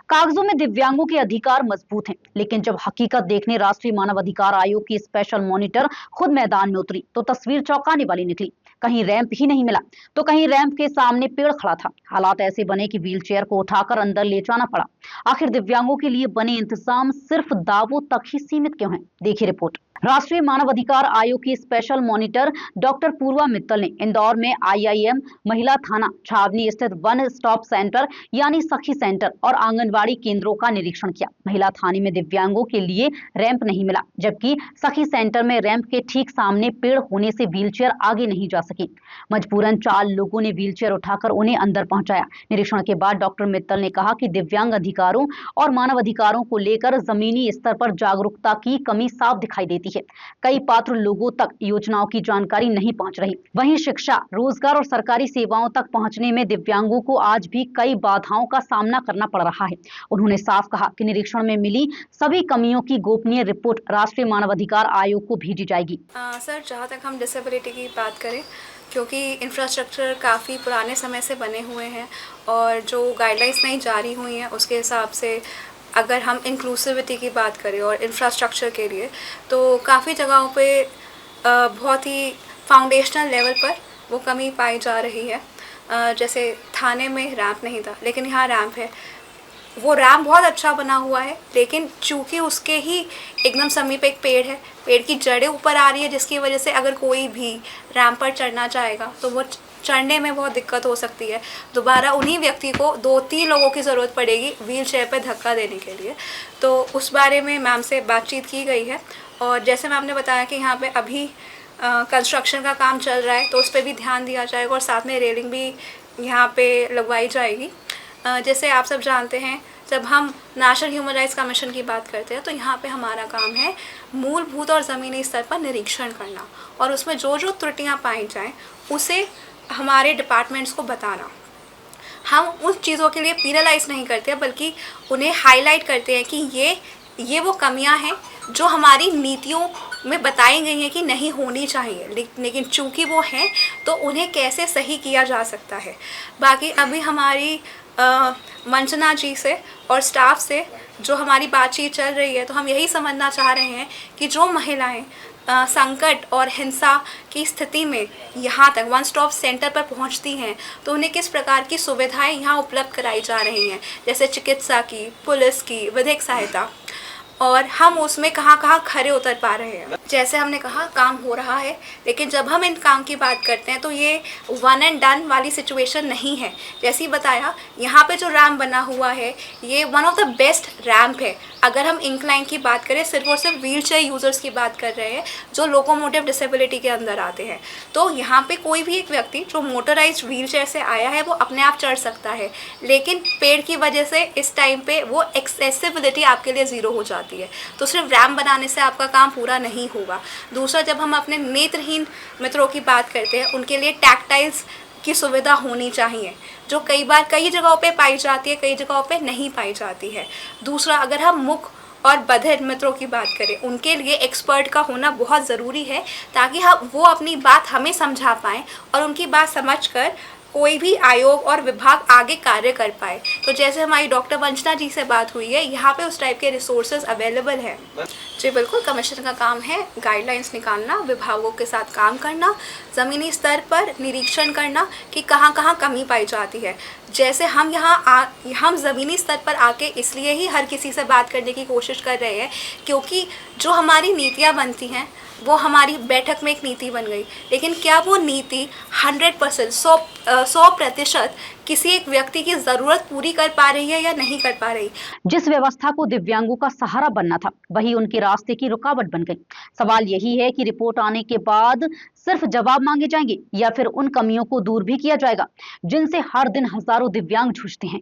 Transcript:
कागजों में दिव्यांगों के अधिकार मजबूत हैं, लेकिन जब हकीकत देखने राष्ट्रीय मानव अधिकार आयोग की स्पेशल मॉनिटर खुद मैदान में उतरी तो तस्वीर चौंकाने वाली निकली। कहीं रैंप ही नहीं मिला तो कहीं रैंप के सामने पेड़ खड़ा था। हालात ऐसे बने कि व्हीलचेयर को उठाकर अंदर ले जाना पड़ा। आखिर दिव्यांगों के लिए बने इंतजाम सिर्फ दावों तक ही सीमित क्यों हैं? देखिए रिपोर्ट। राष्ट्रीय मानव अधिकार आयोग की स्पेशल मॉनिटर डॉक्टर पूर्वा मित्तल ने इंदौर में आईआईएम महिला थाना छावनी स्थित वन स्टॉप सेंटर यानी सखी सेंटर और आंगनबाड़ी केंद्रों का निरीक्षण किया। महिला थाने में दिव्यांगों के लिए रैंप नहीं मिला, जबकि सखी सेंटर में रैंप के ठीक सामने पेड़ होने से व्हीलचेयर आगे नहीं जा सकी। मजबूरन 4 लोगों ने व्हीलचेयर उठाकर उन्हें अंदर पहुंचाया। निरीक्षण के बाद डॉक्टर मित्तल ने कहा कि दिव्यांग अधिकारों और मानव अधिकारों को लेकर जमीनी स्तर पर जागरूकता की कमी साफ दिखाई देती है। कई पात्र लोगों तक योजनाओं की जानकारी नहीं पहुंच रही। वहीं शिक्षा, रोजगार और सरकारी सेवाओं तक पहुंचने में दिव्यांगों को आज भी कई बाधाओं का सामना करना पड़ रहा है। उन्होंने साफ कहा कि निरीक्षण में मिली सभी कमियों की गोपनीय रिपोर्ट राष्ट्रीय मानव अधिकार आयोग को भेजी जाएगी। सर, जहाँ तक हम डिसेबिलिटी की बात करें, क्योंकि इंफ्रास्ट्रक्चर काफ़ी पुराने समय से बने हुए हैं और जो गाइडलाइंस नई जारी हुई हैं उसके हिसाब से अगर हम इंक्लूसिविटी की बात करें और इंफ्रास्ट्रक्चर के लिए, तो काफ़ी जगहों पे बहुत ही फाउंडेशनल लेवल पर वो कमी पाई जा रही है। जैसे थाने में रैंप नहीं था, लेकिन यहाँ रैंप है। वो रैंप बहुत अच्छा बना हुआ है, लेकिन चूँकि उसके ही एकदम समीप एक पेड़ है, पेड़ की जड़ें ऊपर आ रही है, जिसकी वजह से अगर कोई भी रैंप पर चढ़ना चाहेगा तो वो चढ़ने में बहुत दिक्कत हो सकती है। दोबारा उन्हीं व्यक्ति को 2-3 लोगों की ज़रूरत पड़ेगी व्हीलचेयर पर धक्का देने के लिए। तो उस बारे में मैम से बातचीत की गई है और जैसे मैम ने बताया कि यहाँ पे अभी कंस्ट्रक्शन का काम चल रहा है, तो उस पर भी ध्यान दिया जाएगा और साथ में रेलिंग भी यहाँ पे लगवाई जाएगी। जैसे आप सब जानते हैं, जब हम नेशनल ह्यूमन राइट्स कमीशन की बात करते हैं तो यहाँ पे हमारा काम है मूलभूत और ज़मीनी स्तर पर निरीक्षण करना और उसमें जो जो त्रुटियाँ पाई जाएँ उसे हमारे डिपार्टमेंट्स को बताना। हम उन चीज़ों के लिए पीनलाइज नहीं करते, बल्कि उन्हें हाईलाइट करते हैं कि ये वो कमियां हैं जो हमारी नीतियों में बताई गई हैं कि नहीं होनी चाहिए, लेकिन चूंकि वो हैं तो उन्हें कैसे सही किया जा सकता है। बाकी अभी हमारी मंजना जी से और स्टाफ से जो हमारी बातचीत चल रही है, तो हम यही समझना चाह रहे हैं कि जो महिलाएं संकट और हिंसा की स्थिति में यहाँ तक वन स्टॉप सेंटर पर पहुँचती हैं, तो उन्हें किस प्रकार की सुविधाएं यहाँ उपलब्ध कराई जा रही हैं, जैसे चिकित्सा की, पुलिस की, विधिक सहायता, और हम उसमें कहाँ कहाँ खरे उतर पा रहे हैं। जैसे हमने कहा काम हो रहा है, लेकिन जब हम इन काम की बात करते हैं तो ये वन एंड डन वाली सिचुएशन नहीं है। जैसे ही बताया, यहाँ पे जो रैम्प बना हुआ है ये one of the best ramp है। अगर हम इंक्लाइन की बात करें, सिर्फ और सिर्फ व्हीलचेयर यूज़र्स की बात कर रहे हैं जो लोकोमोटिव डिसेबिलिटी के अंदर आते हैं, तो यहाँ पे कोई भी एक व्यक्ति जो मोटराइज्ड व्हीलचेयर से आया है वो अपने आप चढ़ सकता है, लेकिन पेड़ की वजह से इस टाइम पे वो एक्सेसिबिलिटी आपके लिए ज़ीरो हो जाती है। तो सिर्फ रैम्प बनाने से आपका काम पूरा नहीं होगा। दूसरा, जब हम अपने नेत्रहीन मित्रों की बात करते हैं, उनके लिए टैक्टाइल्स की सुविधा होनी चाहिए, जो कई बार कई जगहों पे पाई जाती है, कई जगहों पे नहीं पाई जाती है। दूसरा, अगर हम मुख और बधिर मित्रों की बात करें, उनके लिए एक्सपर्ट का होना बहुत ज़रूरी है, ताकि हम वो अपनी बात हमें समझा पाएँ और उनकी बात समझकर कोई भी आयोग और विभाग आगे कार्य कर पाए। तो जैसे हमारी डॉक्टर वंचना जी से बात हुई है, यहाँ पे उस टाइप के रिसोर्सेज अवेलेबल हैं। जी बिल्कुल, कमीशन का काम है गाइडलाइंस निकालना, विभागों के साथ काम करना, ज़मीनी स्तर पर निरीक्षण करना कि कहाँ कहाँ कमी पाई जाती है। जैसे हम हम ज़मीनी स्तर पर आके इसलिए ही हर किसी से बात करने की कोशिश कर रहे हैं, क्योंकि जो हमारी नीतियाँ बनती हैं वो हमारी बैठक में एक नीति बन गई, लेकिन क्या वो नीति 100% 100% किसी एक व्यक्ति की जरूरत पूरी कर पा रही है या नहीं कर पा रही? जिस व्यवस्था को दिव्यांगों का सहारा बनना था, वही उनके रास्ते की रुकावट बन गई। सवाल यही है कि रिपोर्ट आने के बाद सिर्फ जवाब मांगे जाएंगे या फिर उन कमियों को दूर भी किया जाएगा जिनसे हर दिन हजारों दिव्यांग जूझते हैं।